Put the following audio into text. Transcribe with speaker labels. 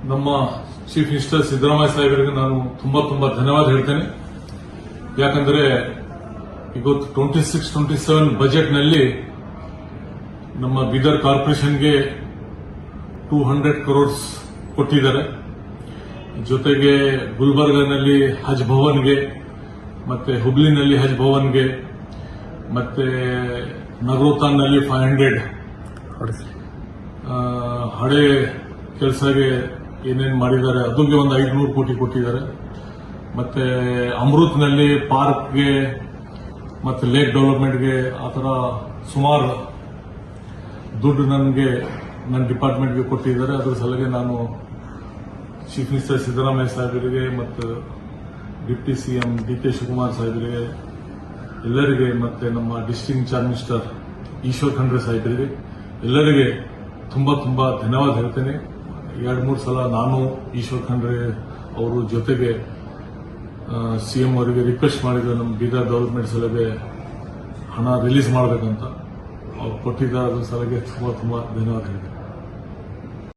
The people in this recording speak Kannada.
Speaker 1: ನಮ್ಮ ಚೀಫ್ ಮಿನಿಸ್ಟರ್ ಸಿದ್ದರಾಮಯ್ಯ ಸಾಹೇಬರಿಗೆ ನಾನು ತುಂಬಾ ಧನ್ಯವಾದ ಹೇಳ್ತೇನೆ. ಯಾಕಂದ್ರೆ ಇವತ್ತು 26-27 ಬಜೆಟ್ನಲ್ಲಿ ನಮ್ಮ ಬೀದರ್ ಕಾರ್ಪೊರೇಷನ್ಗೆ 200 crores ಕೊಟ್ಟಿದ್ದಾರೆ. ಜೊತೆಗೆ ಗುಲ್ಬರ್ಗನಲ್ಲಿ ಹಜ್ ಭವನ್ಗೆ, ಮತ್ತೆ ಹುಬ್ಳಿನಲ್ಲಿ ಹಜ್ ಭವನ್ಗೆ, ಮತ್ತೆ ನಗರೋತಾನ್ನಲ್ಲಿ 500 ಹಳೆ ಕೆಲಸಗೆ ಏನೇನು ಮಾಡಿದ್ದಾರೆ ಅದಕ್ಕೆ ಒಂದು 500 ಕೋಟಿ ಕೊಟ್ಟಿದ್ದಾರೆ. ಮತ್ತೆ ಅಮೃತ್ನಲ್ಲಿ ಪಾರ್ಕ್ಗೆ ಮತ್ತೆ ಲೇಕ್ ಡೆವಲಪ್ಮೆಂಟ್ಗೆ ಆ ಥರ ಸುಮಾರು ದುಡ್ಡು ನನ್ನ ಡಿಪಾರ್ಟ್ಮೆಂಟ್ಗೆ ಕೊಟ್ಟಿದ್ದಾರೆ. ಅದರ ಸಲುವಾಗಿ ನಾನು ಚೀಫ್ ಮಿನಿಸ್ಟರ್ ಸಿದ್ದರಾಮಯ್ಯ ಸಾಹೇಬರಿಗೆ ಮತ್ತು ಡಿಪ್ಟಿ ಸಿಎಂ ಡಿ.ಕೆ. ಶಿವಕುಮಾರ್ ಸಾಹೇಬರಿಗೆ ಎಲ್ಲರಿಗೆ ಮತ್ತೆ ನಮ್ಮ district in charge minister Eshwar Khandre ಸಾಹೇಬರಿಗೆ ಎಲ್ಲರಿಗೆ ತುಂಬಾ ಧನ್ಯವಾದ ಹೇಳ್ತೇನೆ. 2-3 ಸಲ ನಾನು ಈಶ್ವರ್ ಖಂಡ್ರೆ ಅವರು ಜೊತೆಗೆ ಸಿಎಂ ಅವರಿಗೆ ರಿಕ್ವೆಸ್ಟ್ ಮಾಡಿದ್ರು, ನಮ್ಮ ಬೀದರ್ ಡೆವಲಪ್ಮೆಂಟ್ ಸಲಹೆ ಹಣ ರಿಲೀಸ್ ಮಾಡಬೇಕಂತ. ಅವ್ರು ಕೊಟ್ಟಿದ್ದಾರೆ. ಅದ್ರ ಸಲಹೆ ತುಂಬಾ ಧನ್ಯವಾದ ಹೇಳ್ತೇನೆ.